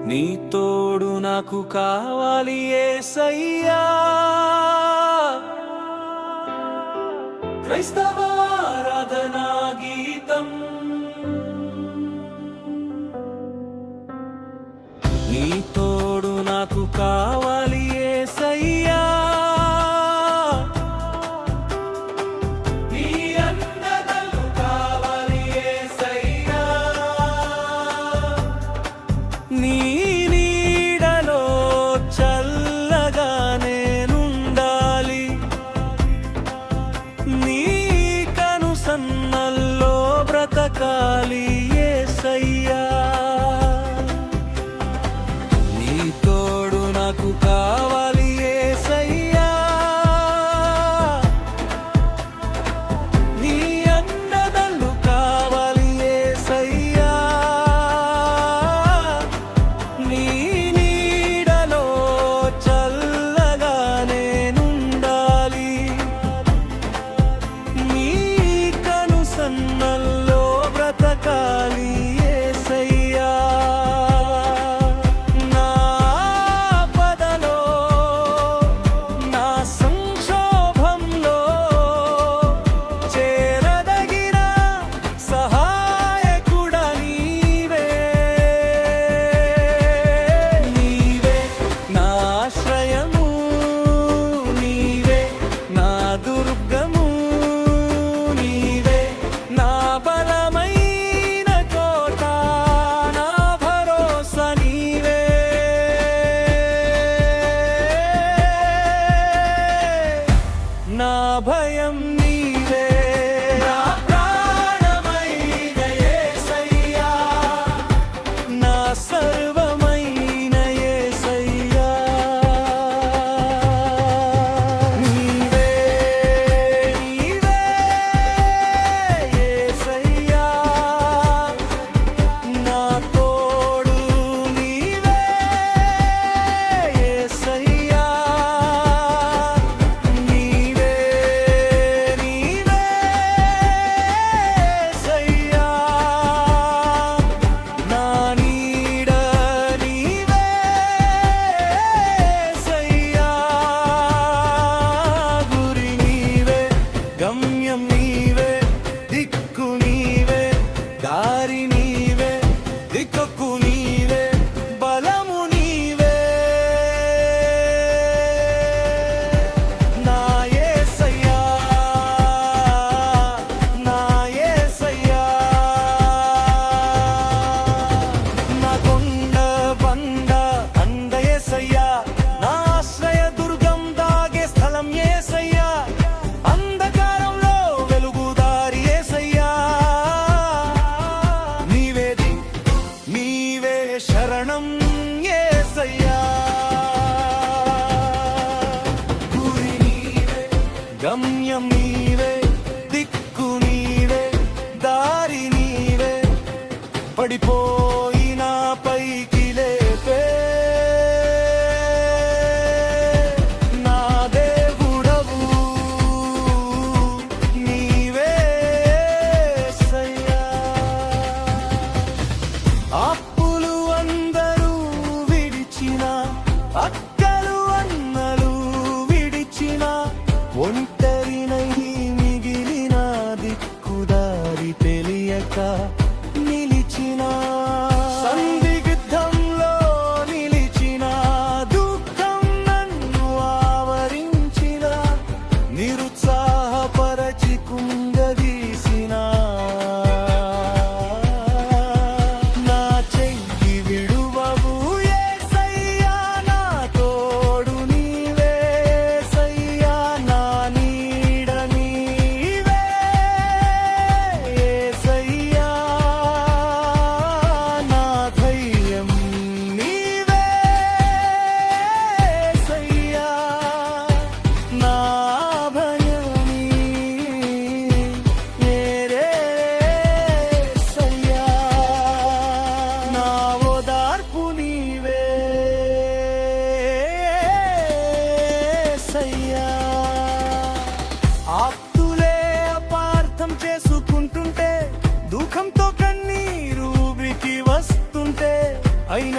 నీ తోడు నాకు కావాలి యేసయ్యా. క్రైస్తవ ఆరాధనా గీతం, నీ తోడు నాకు కావాలి యేసయ్యా. నీ నీడలో చల్లగా నేనుండాలి, నీ కనుసన్నల్లో బ్రతకాలి యేసయ్యా. నీ తోడు నాకు కావాలి యేసయ్యా. నీ అండదండు కావాలి యేసయ్యా. నీ నీడలో చల్లగా నేనుండాలి, నీ కనుసన్నల్లో బ్రతకాలి యేసయ్యా. నా ఆపదలో, నా సంక్షోభంలో చేరదగిన సహాయకుడ నీవే. నీవే నా ఆశ్రయము, నీవే నా దుర్గము, నీవే నా బలమైన కోట, నా భరోసా నీవే. నా భయం నీవే, నా ప్రాణమైన యేసయ్యా, నా సర్వమైన యేసయ్యా. నీవే నీవే యేసయ్యా, నా తోడు నీవే యేసయ్యా. నీవే నీవే యేసయ్యా, నా నీడ నీవే యేసయ్యా. గురి నీవే, గమ్యం నీవే, దిక్కు నీవే, దారి నీవే, దిక్కు నీవే, బలము నీవే. నా యేసయ్యా, నా యేసయ్యా. నా కొండ బండ అండ యేసయ్యా, నా ఆశ్రయ దుర్గం దాగే స్థలం యేసయ్యా. అంధకారంలో వెలుగు దారి యేసయ్యా. నీవేది నీవే శరణం యేసయ్యా. గురి నీవే, గమ్యం నీవే, దిక్కు నీవే, దారి నీవే, పడిపోయిన పైకి లేపే నా దేవుడవు నీవే యేసయ్యా. అప్పులు అందరూ విడిచిన, అక్కలు అన్నలు విడిచిన, ఒంటరినై మిగిలిన, దిక్కుదారి తెలియక నిలిచిన, సందిగ్ధంలో నిలిచిన, దుఃఖం నన్ను ఆవరించిన, నిరుత్సాహపరచి కుంగదీసిన, నా చెయ్యి విడువవు యేసయ్యా. నా తోడు నీవే యేసయ్యా, నా నీడ నీవే యేసయ్యా. నా ధైర్యం నీవే యేసయ్యా, నా భయం నీవే యేసయ్యా. నా ఓదార్పు నీవే యేసయ్యా. ఆప్తులే అపార్థం చేసుకుంటుంటే, దుఃఖంతో కన్నీరు ఉబికి వస్తుంటే, అయిన